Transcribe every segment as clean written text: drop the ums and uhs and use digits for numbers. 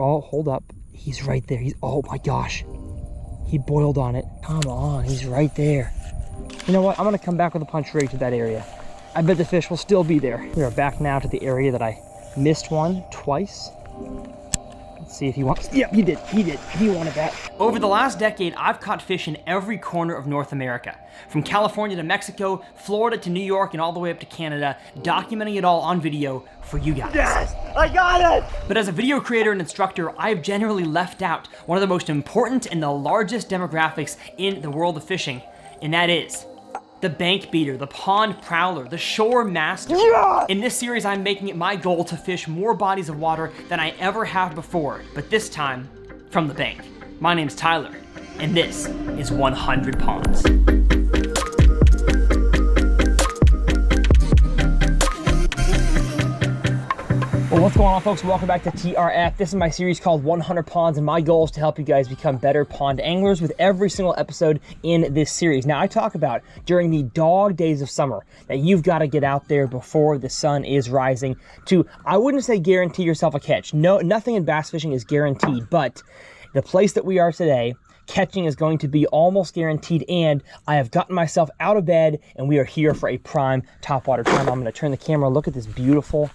Oh, hold up. He's right there. Oh my gosh. He boiled on it. Come on, he's right there. You know what? I'm gonna come back with a punch rig to that area. I bet the fish will still be there. We are back now to the area that I missed one twice. Let's see if he wants. Yep, he did. He wanted that. Over the last decade, I've caught fish in every corner of North America. From California to Mexico, Florida to New York, and all the way up to Canada, documenting it all on video for you guys. Yes, I got it! But as a video creator and instructor, I've generally left out one of the most important and the largest demographics in the world of fishing, and that is the bank beater, the pond prowler, the shore master. Yeah! In this series, I'm making it my goal to fish more bodies of water than I ever have before, but this time, from the bank. My name's Tyler, and this is 100 Ponds. Well, what's going on, folks? Welcome back to TRF. This is my series called 100 Ponds, and my goal is to help you guys become better pond anglers with every single episode in this series. Now, I talk about during the dog days of summer that you've got to get out there before the sun is rising to, I wouldn't say guarantee yourself a catch. No, nothing in bass fishing is guaranteed, but the place that we are today, catching is going to be almost guaranteed, and I have gotten myself out of bed, and we are here for a prime topwater time. I'm going to turn the camera, look at this beautiful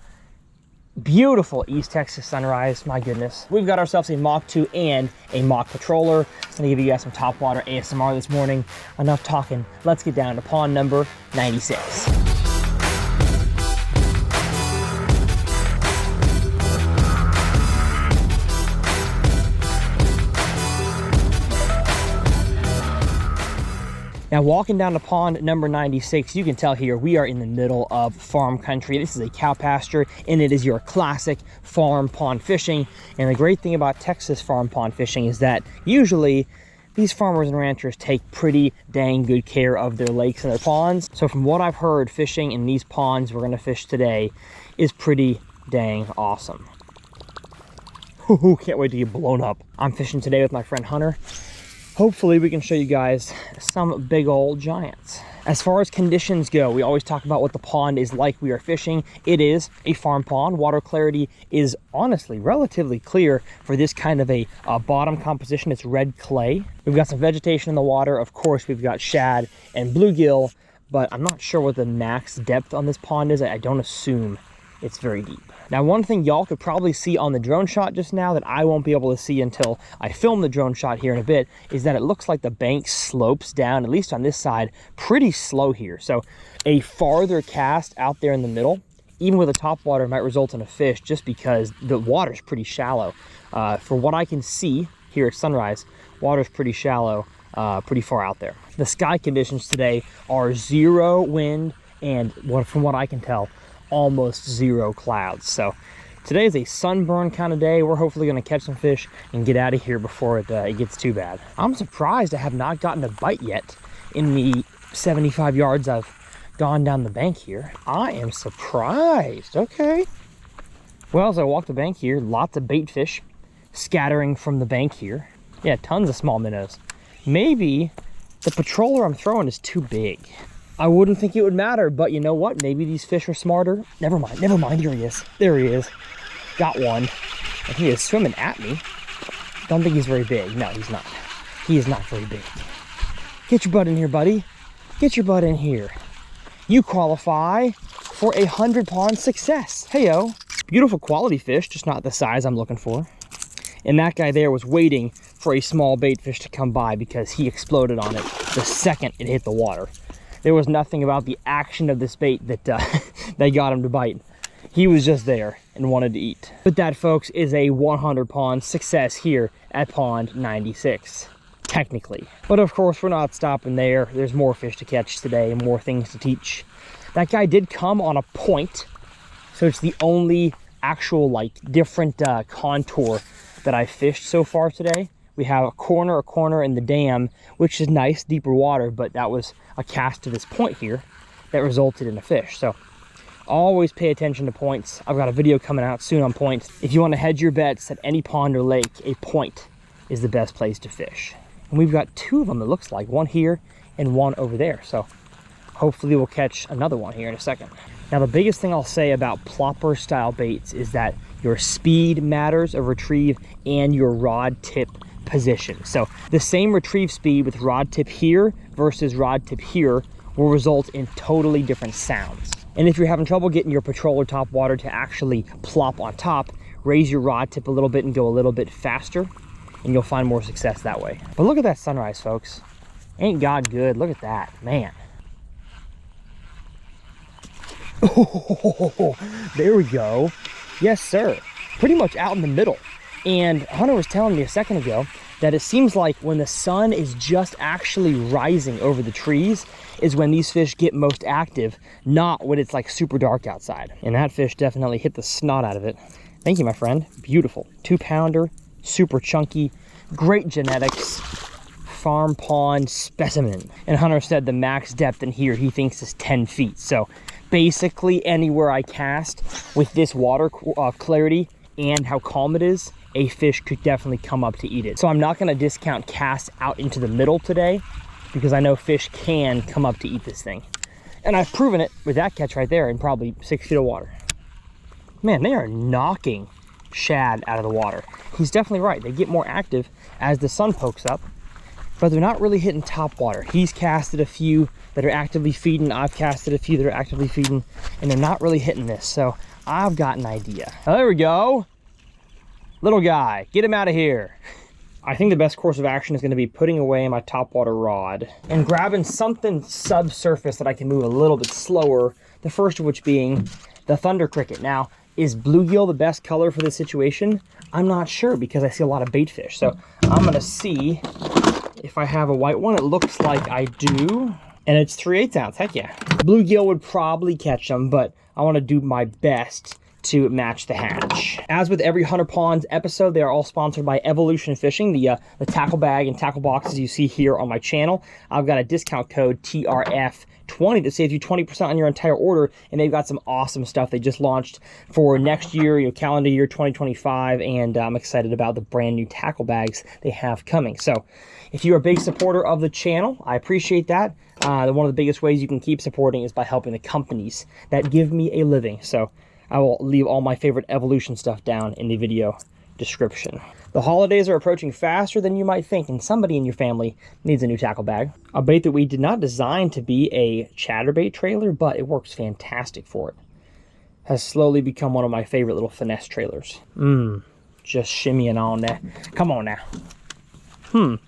East Texas sunrise. My goodness. We've got ourselves a Mach 2 and a Mach Patroller. I'm gonna give you guys some topwater ASMR this morning. Enough talking. Let's get down to pond number 96. Now, walking down to pond number 96, you can tell here we are in the middle of farm country. This is a cow pasture, and it is your classic farm pond fishing. And the great thing about Texas farm pond fishing is that usually these farmers and ranchers take pretty dang good care of their lakes and their ponds. So from what I've heard, fishing in these ponds we're gonna fish today is pretty dang awesome. Ooh, can't wait to get blown up. I'm fishing today with my friend Hunter. Hopefully we can show you guys some big old giants. As far as conditions go, we always talk about what the pond is like we are fishing. It is a farm pond. Water clarity is honestly relatively clear for this kind of a bottom composition. It's red clay. We've got some vegetation in the water. Of course, we've got shad and bluegill, but I'm not sure what the max depth on this pond is. I don't assume it's very deep. Now, one thing y'all could probably see on the drone shot just now that I won't be able to see until I film the drone shot here in a bit is that it looks like the bank slopes down, at least on this side, pretty slow here. So a farther cast out there in the middle, even with a topwater, might result in a fish just because the water's pretty shallow. For what I can see here at sunrise, water's pretty shallow, pretty far out there. The sky conditions today are 0 wind and, from what I can tell, almost 0 clouds. So today is a sunburn kind of day. We're hopefully going to catch some fish and get out of here before it gets too bad. I'm surprised I have not gotten a bite yet in the 75 yards I've gone down the bank here. I am surprised. Okay. Well, as I walk the bank here, lots of bait fish scattering from the bank here. Yeah, tons of small minnows. Maybe the patroller I'm throwing is too big. I wouldn't think it would matter, but you know what? Maybe these fish are smarter. Never mind. Here he is. There he is. Got one. And he is swimming at me. Don't think he's very big. No, he's not. He is not very big. Get your butt in here, buddy. Get your butt in here. You qualify for 100 pond success. Hey-o. Beautiful quality fish, just not the size I'm looking for. And that guy there was waiting for a small bait fish to come by because he exploded on it the second it hit the water. There was nothing about the action of this bait that that got him to bite. He was just there and wanted to eat. But that, folks, is a 100 pond success here at pond 96, technically. But of course, we're not stopping there. There's more fish to catch today and more things to teach. That guy did come on a point, so it's the only actual, like, different contour that I fished so far today. We have a corner in the dam, which is nice, deeper water, but that was a cast to this point here that resulted in a fish. So always pay attention to points. I've got a video coming out soon on points. If you want to hedge your bets at any pond or lake, a point is the best place to fish. And we've got 2 of them, it looks like, one here and one over there. So hopefully we'll catch another one here in a second. Now, the biggest thing I'll say about plopper style baits is that your speed matters of retrieve and your rod tip position. So the same retrieve speed with rod tip here versus rod tip here will result in totally different sounds. And if you're having trouble getting your patrol or top water to actually plop on top, raise your rod tip a little bit and go a little bit faster, and you'll find more success that way. But look at that sunrise, folks. Ain't God good? Look at that, man. Oh, there we go. Yes, sir. Pretty much out in the middle. And Hunter was telling me a second ago that it seems like when the sun is just actually rising over the trees is when these fish get most active, not when it's like super dark outside. And that fish definitely hit the snot out of it. Thank you, my friend. Beautiful. 2-pounder, super chunky, great genetics, farm pond specimen. And Hunter said the max depth in here he thinks is 10 feet. So basically anywhere I cast with this water clarity and how calm it is, a fish could definitely come up to eat it. So I'm not gonna discount casts out into the middle today because I know fish can come up to eat this thing. And I've proven it with that catch right there in probably 6 feet of water. Man, they are knocking shad out of the water. He's definitely right. They get more active as the sun pokes up, but they're not really hitting top water. He's casted a few that are actively feeding. I've casted a few that are actively feeding, and they're not really hitting this. So I've got an idea. Oh, there we go. Little guy, get him out of here. I think the best course of action is going to be putting away my topwater rod and grabbing something subsurface that I can move a little bit slower. The first of which being the thunder cricket. Now, is bluegill the best color for this situation? I'm not sure because I see a lot of bait fish. So I'm going to see if I have a white one. It looks like I do. And it's 3/8 ounce. Heck yeah. Bluegill would probably catch them, but I want to do my best to match the hatch. As with every Hunter Ponds episode, they are all sponsored by Evolution Fishing, the tackle bag and tackle boxes you see here on my channel. I've got a discount code TRF20 that saves you 20% on your entire order, and they've got some awesome stuff they just launched for next year, calendar year 2025, and I'm excited about the brand new tackle bags they have coming. So if you're a big supporter of the channel, I appreciate that. One of the biggest ways you can keep supporting is by helping the companies that give me a living. So I will leave all my favorite Evolution stuff down in the video description. The holidays are approaching faster than you might think, and somebody in your family needs a new tackle bag. A bait that we did not design to be a chatterbait trailer, but it works fantastic for it. Has slowly become one of my favorite little finesse trailers. Just shimmying on there. Come on now.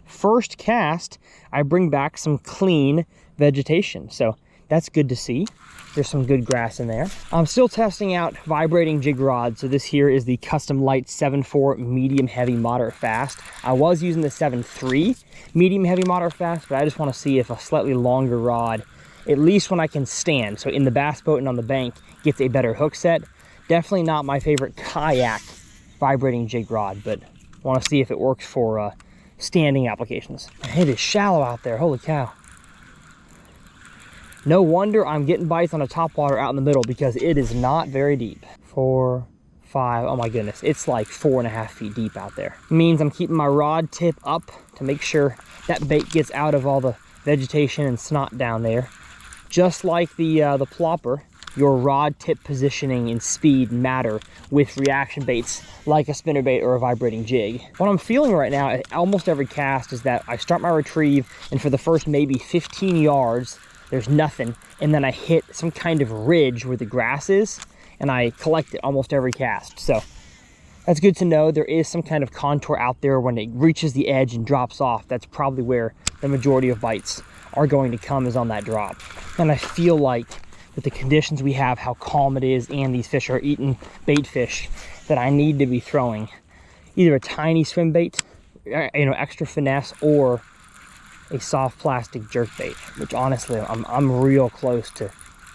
First cast, I bring back some clean vegetation, so that's good to see. There's some good grass in there. I'm still testing out vibrating jig rods. So this here is the Custom Light 7.4 medium heavy moderate fast. I was using the 7.3 medium heavy moderate fast, but I just want to see if a slightly longer rod, at least when I can stand, so in the bass boat and on the bank, gets a better hook set. Definitely not my favorite kayak vibrating jig rod, but I want to see if it works for standing applications. It is shallow out there, holy cow. No wonder I'm getting bites on a topwater out in the middle because it is not very deep. 4, 5, oh my goodness. It's like 4.5 feet deep out there. It means I'm keeping my rod tip up to make sure that bait gets out of all the vegetation and snot down there. Just like the plopper, your rod tip positioning and speed matter with reaction baits like a spinnerbait or a vibrating jig. What I'm feeling right now at almost every cast is that I start my retrieve, and for the first maybe 15 yards, there's nothing, and then I hit some kind of ridge where the grass is, and I collect it almost every cast. So that's good to know. There is some kind of contour out there. When it reaches the edge and drops off, that's probably where the majority of bites are going to come, is on that drop. And I feel like with the conditions we have, how calm it is, and these fish are eating bait fish, that I need to be throwing either a tiny swim bait, extra finesse, or a soft plastic jerk bait, which honestly I'm real close to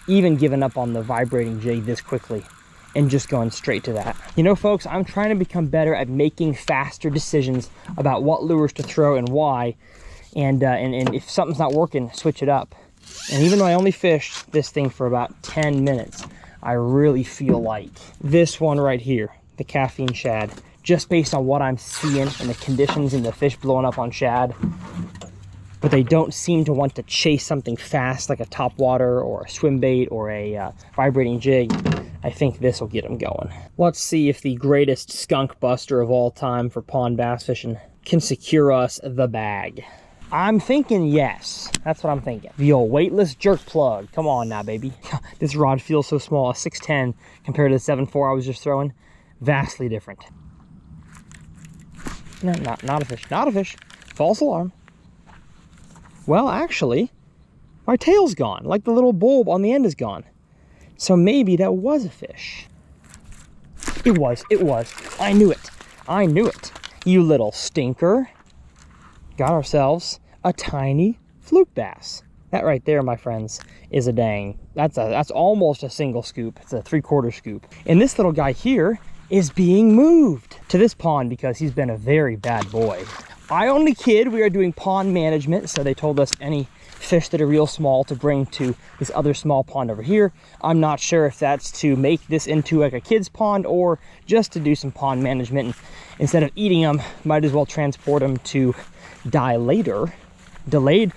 even giving up on the vibrating jig this quickly and just going straight to that. You know, folks, I'm trying to become better at making faster decisions about what lures to throw and why, and if something's not working, switch it up. And even though I only fished this thing for about 10 minutes, I really feel like this one right here, the caffeine shad, just based on what I'm seeing and the conditions and the fish blowing up on shad, but they don't seem to want to chase something fast like a topwater or a swim bait or a vibrating jig. I think this will get them going. Let's see if the greatest skunk buster of all time for pond bass fishing can secure us the bag. I'm thinking yes. That's what I'm thinking. The old weightless jerk plug. Come on now, baby. This rod feels so small. A 610 compared to the 7.4 I was just throwing. Vastly different. No, not a fish. Not a fish. False alarm. Well, actually, my tail's gone. Like the little bulb on the end is gone. So maybe that was a fish. It was. I knew it. I knew it. You little stinker. Got ourselves a tiny fluke bass. That right there, my friends, is a dang. That's almost a single scoop. It's a 3/4 scoop. And this little guy here is being moved to this pond because he's been a very bad boy. I only kid. We are doing pond management, so they told us any fish that are real small to bring to this other small pond over here. I'm not sure if that's to make this into like a kid's pond or just to do some pond management. And instead of eating them, might as well transport them to die later. Delayed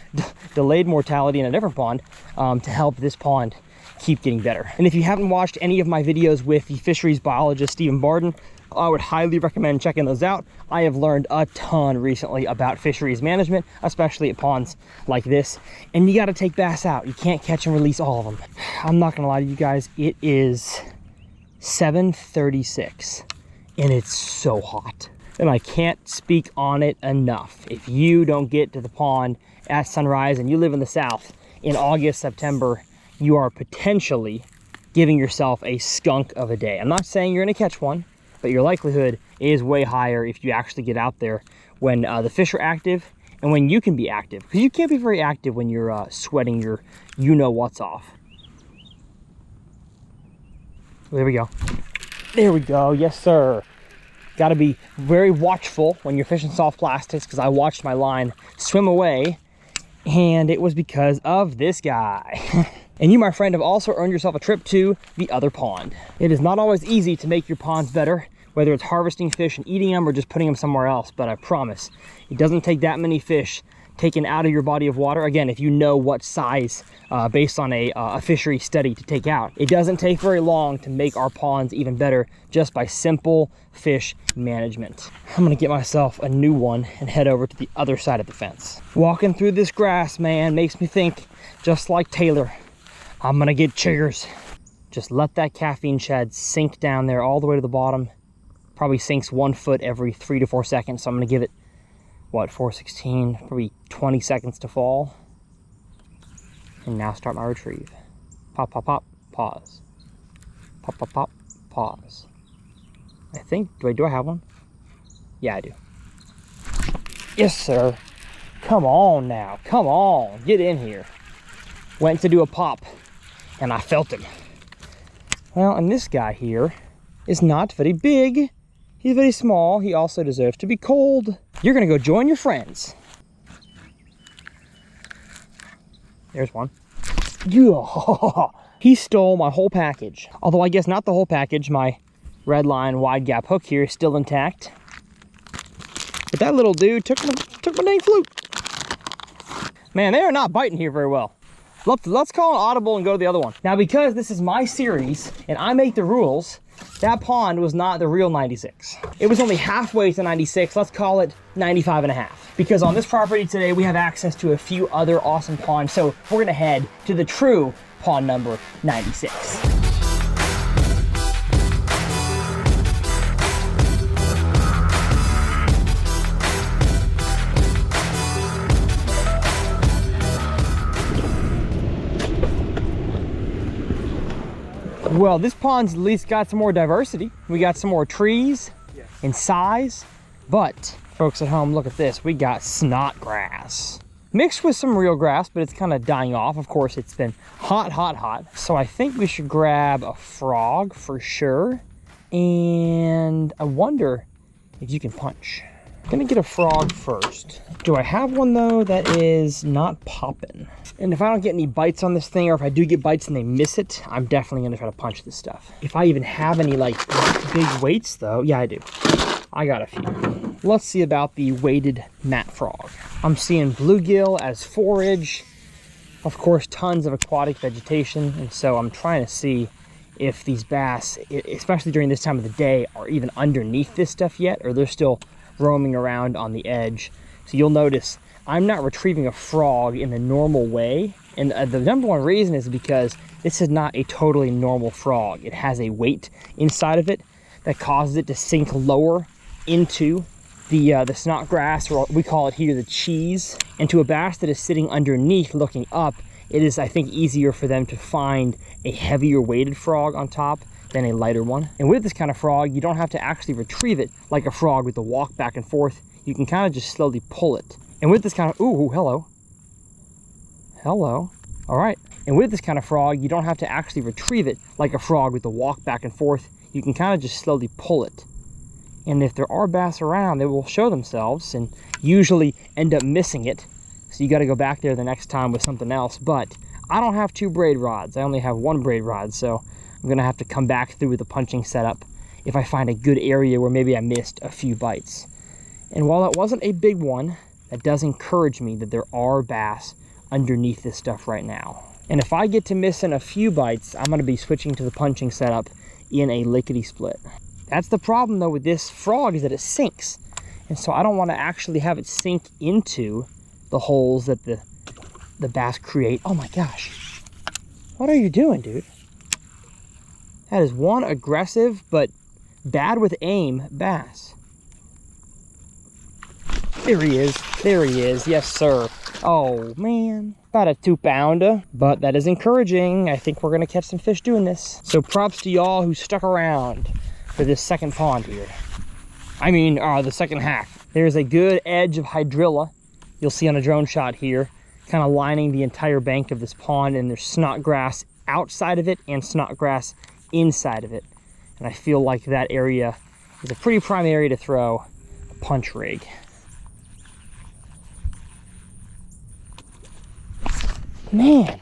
mortality in a different pond to help this pond keep getting better. And if you haven't watched any of my videos with the fisheries biologist Stephen Barden, I would highly recommend checking those out. I have learned a ton recently about fisheries management, especially at ponds like this. And you got to take bass out. You can't catch and release all of them. I'm not gonna lie to you guys, it is 7:36 and it's so hot. And I can't speak on it enough. If you don't get to the pond at sunrise and you live in the South in August, September, you are potentially giving yourself a skunk of a day. I'm not saying you're gonna catch one, but your likelihood is way higher if you actually get out there when the fish are active and when you can be active. Because you can't be very active when you're sweating your you-know-what's off. There we go. There we go, yes sir. Got to be very watchful when you're fishing soft plastics, because I watched my line swim away and it was because of this guy. And you, my friend, have also earned yourself a trip to the other pond. It is not always easy to make your ponds better, whether it's harvesting fish and eating them or just putting them somewhere else, but I promise it doesn't take that many fish taken out of your body of water. Again, if you know what size based on a fishery study to take out, it doesn't take very long to make our ponds even better just by simple fish management. I'm gonna get myself a new one and head over to the other side of the fence. Walking through this grass, man, makes me think just like Taylor. I'm gonna get chiggers. Just let that caffeine shed sink down there all the way to the bottom. Probably sinks 1 foot every 3 to 4 seconds. So I'm gonna give it, what, 4:16, probably 20 seconds to fall. And now start my retrieve. Pop, pop, pop, pause. Pop, pop, pop, pause. I think, do I have one? Yeah, I do. Yes, sir. Come on now, come on, get in here. Went to do a pop and I felt him. Well, and this guy here is not very big. He's very small. He also deserves to be cold. You're gonna go join your friends. There's one. Yeah. He stole my whole package. Although I guess not the whole package. My red line wide gap hook here is still intact. But that little dude took my dang fluke. Man, they are not biting here very well. Let's call an audible and go to the other one. Now, because this is my series and I make the rules, that pond was not the real 96. It was only halfway to 96. Let's call it 95.5. Because on this property today, we have access to a few other awesome ponds. So we're gonna head to the true pond number 96. Well, this pond's at least got some more diversity. We got some more trees in size, but folks at home, look at this. We got snot grass mixed with some real grass, but it's kind of dying off. Of course, it's been hot, hot, hot. So I think we should grab a frog for sure. And I wonder if you can punch. I'm gonna get a frog first. Do I have one though that is not popping? And if I don't get any bites on this thing, or if I do get bites and they miss it, I'm definitely gonna try to punch this stuff. If I even have any like big weights though, yeah I do. I got a few. Let's see about the weighted mat frog. I'm seeing bluegill as forage. Of course, tons of aquatic vegetation. And so I'm trying to see if these bass, especially during this time of the day, are even underneath this stuff yet, or they're still roaming around on the edge. So you'll notice I'm not retrieving a frog in the normal way. And the number one reason is because this is not a totally normal frog. It has a weight inside of it that causes it to sink lower into the snot grass, or we call it here the cheese. And to a bass that is sitting underneath looking up, it is, I think, easier for them to find a heavier weighted frog on top than a lighter one. And with this kind of frog, you don't have to actually retrieve it like a frog with the walk back and forth. You can kind of just slowly pull it. And with this kind of, ooh, hello. Hello. All right. And with this kind of frog, you don't have to actually retrieve it like a frog with the walk back and forth. You can kind of just slowly pull it. And if there are bass around, they will show themselves and usually end up missing it. So you got to go back there the next time with something else. But I don't have 2 braid rods. I only have 1 braid rod. So I'm going to have to come back through with the punching setup if I find a good area where maybe I missed a few bites. And while it wasn't a big one, that does encourage me that there are bass underneath this stuff right now. And if I get to missing a few bites, I'm going to be switching to the punching setup in a lickety split. That's the problem though with this frog, is that it sinks. And so I don't want to actually have it sink into the holes that the bass create. Oh my gosh. What are you doing, dude? That is one aggressive but bad with aim bass. There he is. There he is. Yes, sir. Oh man, about a 2-pounder, but that is encouraging. I think we're gonna catch some fish doing this. So props to y'all who stuck around for this second pond here. I mean, the second half. There's a good edge of hydrilla you'll see on a drone shot here, kind of lining the entire bank of this pond, and there's snot grass outside of it and snot grass inside of it. And I feel like that area is a pretty prime area to throw a punch rig. Man,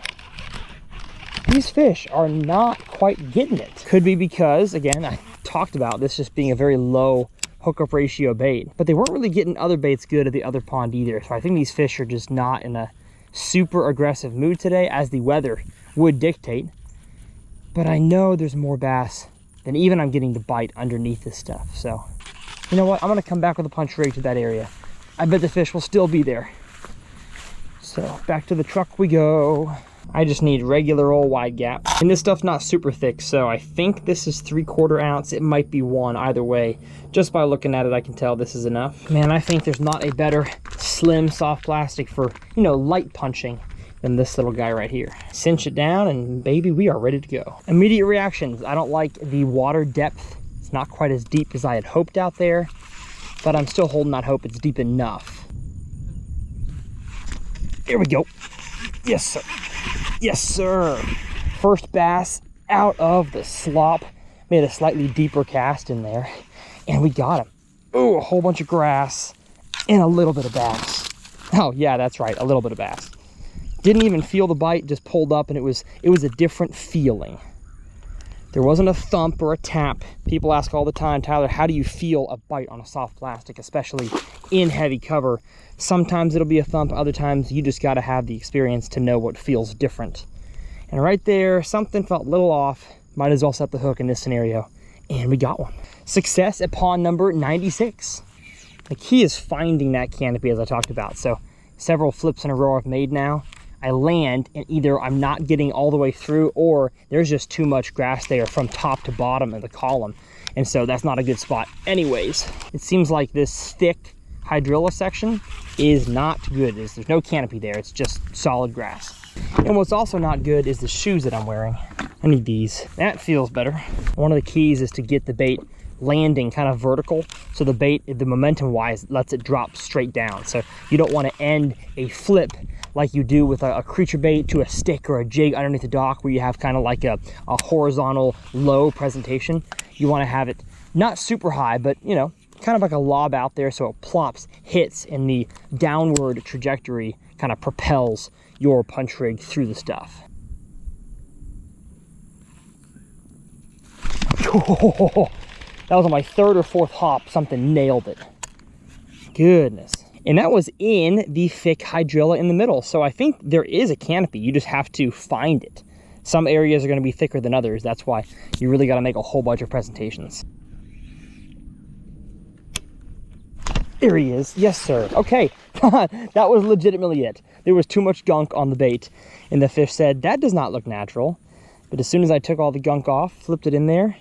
these fish are not quite getting it. Could be because, again, I talked about this just being a very low hookup ratio bait, but they weren't really getting other baits good at the other pond either. So I think these fish are just not in a super aggressive mood today, as the weather would dictate. But I know there's more bass than even I'm getting to bite underneath this stuff. So you know what? I'm gonna come back with a punch rig to that area. I bet the fish will still be there. So back to the truck we go. I just need regular old wide gap. And this stuff's not super thick, so I think this is 3/4 ounce. It might be 1 either way. Just by looking at it, I can tell this is enough. Man, I think there's not a better slim soft plastic for, you know, light punching than this little guy right here. Cinch it down and baby, we are ready to go. Immediate reactions. I don't like the water depth. It's not quite as deep as I had hoped out there, but I'm still holding out hope it's deep enough. There we go. Yes, sir. Yes, sir. First bass out of the slop. Made a slightly deeper cast in there, and we got him. Oh, a whole bunch of grass and a little bit of bass. Oh yeah, that's right, a little bit of bass. Didn't even feel the bite, just pulled up, and it was a different feeling. There wasn't a thump or a tap. People ask all the time, Tyler, how do you feel a bite on a soft plastic, especially in heavy cover? Sometimes it'll be a thump, other times you just gotta have the experience to know what feels different. And right there, something felt a little off. Might as well set the hook in this scenario. And we got one. Success at pond number 96. The key is finding that canopy, as I talked about. So several flips in a row I've made now. I land and either I'm not getting all the way through, or there's just too much grass there from top to bottom of the column. And so that's not a good spot anyways. It seems like this thick hydrilla section is not good. There's no canopy there. It's just solid grass. And what's also not good is the shoes that I'm wearing. I need these. That feels better. One of the keys is to get the bait landing kind of vertical, so the bait, the momentum wise, lets it drop straight down. So you don't want to end a flip like you do with a creature bait to a stick or a jig underneath the dock, where you have kind of like a horizontal low presentation. You want to have it not super high, but you know, kind of like a lob out there, so it plops, hits, and the downward trajectory kind of propels your punch rig through the stuff. That was on my 3rd or 4th hop. Something nailed it. Goodness. And that was in the thick hydrilla in the middle. So I think there is a canopy. You just have to find it. Some areas are going to be thicker than others. That's why you really got to make a whole bunch of presentations. There he is. Yes, sir. Okay. That was legitimately it. There was too much gunk on the bait. And the fish said, that does not look natural. But as soon as I took all the gunk off, flipped it in there,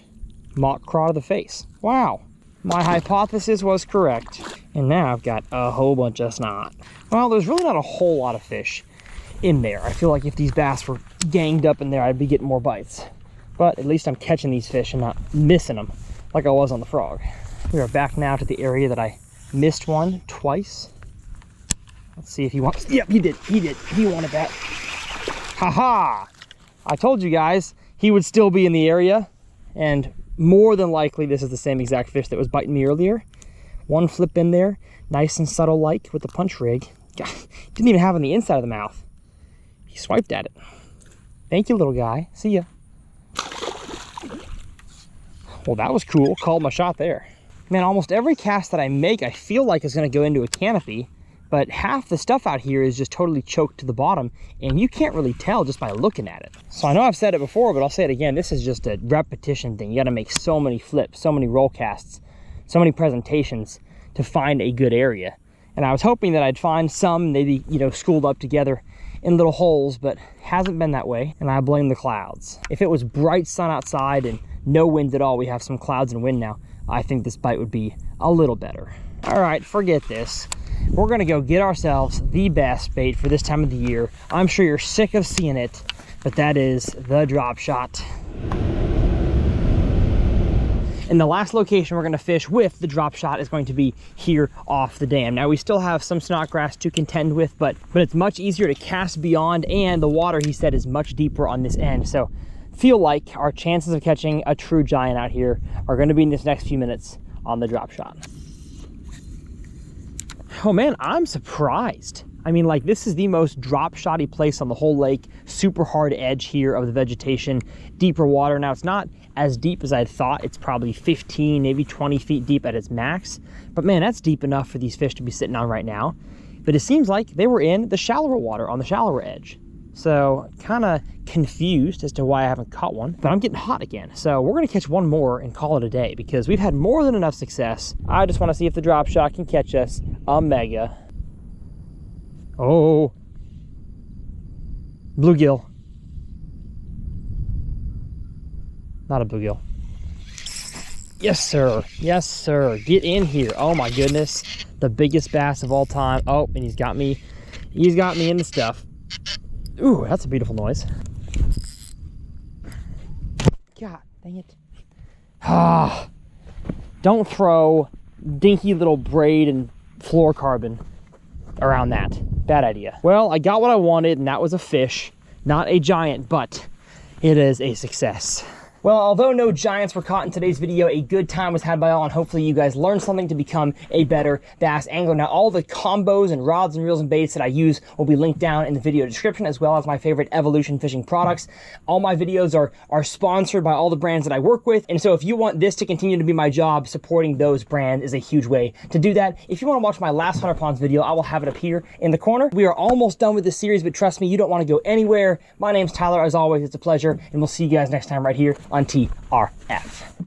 Mach craw to the face. Wow. My hypothesis was correct. And now I've got a whole bunch of snot. Well, there's really not a whole lot of fish in there. I feel like if these bass were ganged up in there, I'd be getting more bites. But at least I'm catching these fish and not missing them like I was on the frog. We are back now to the area that I missed one twice. Let's see if he wants. Yep, he did. He wanted that. Haha! I told you guys he would still be in the area, and more than likely this is the same exact fish that was biting me earlier. One flip in there, nice and subtle like with the punch rig. God, didn't even have it on the inside of the mouth. He swiped at it. Thank you, little guy. See ya. Well, that was cool. Called my shot there. Man, almost every cast that I make, I feel like is going to go into a canopy, but half the stuff out here is just totally choked to the bottom, and you can't really tell just by looking at it. So I know I've said it before, but I'll say it again. This is just a repetition thing. You got to make so many flips, so many roll casts, so many presentations to find a good area. And I was hoping that I'd find some, maybe, you know, schooled up together in little holes, but hasn't been that way, and I blame the clouds. If it was bright sun outside and no wind at all, we have some clouds and wind now, I think this bite would be a little better. All right, forget this. We're gonna go get ourselves the best bait for this time of the year. I'm sure you're sick of seeing it, but that is the drop shot. And the last location we're gonna fish with the drop shot is going to be here off the dam. Now we still have some snodgrass to contend with, but it's much easier to cast beyond, and the water, he said, is much deeper on this end. So feel like our chances of catching a true giant out here are gonna be in this next few minutes on the drop shot. Oh man, I'm surprised. I mean, like, this is the most drop shotty place on the whole lake. Super hard edge here of the vegetation, deeper water. Now it's not as deep as I thought. It's probably 15, maybe 20 feet deep at its max. But man, that's deep enough for these fish to be sitting on right now. But it seems like they were in the shallower water on the shallower edge. So kind of confused as to why I haven't caught one, but I'm getting hot again. So we're gonna catch one more and call it a day because we've had more than enough success. I just wanna see if the drop shot can catch us a mega. Oh, bluegill. Not a bluegill. Yes, sir. Yes, sir. Get in here. Oh my goodness. The biggest bass of all time. Oh, and he's got me in the stuff. Ooh, that's a beautiful noise. God dang it. Ah, don't throw dinky little braid and fluorocarbon around that. Bad idea. Well, I got what I wanted, and that was a fish. Not a giant, but it is a success. Well, although no giants were caught in today's video, a good time was had by all, and hopefully you guys learned something to become a better bass angler. Now, all the combos and rods and reels and baits that I use will be linked down in the video description, as well as my favorite Evolution fishing products. All my videos are sponsored by all the brands that I work with, and so if you want this to continue to be my job, supporting those brands is a huge way to do that. If you want to watch my last 100 Ponds video, I will have it up here in the corner. We are almost done with this series, but trust me, you don't want to go anywhere. My name's Tyler. As always, it's a pleasure, and we'll see you guys next time right here on TRF.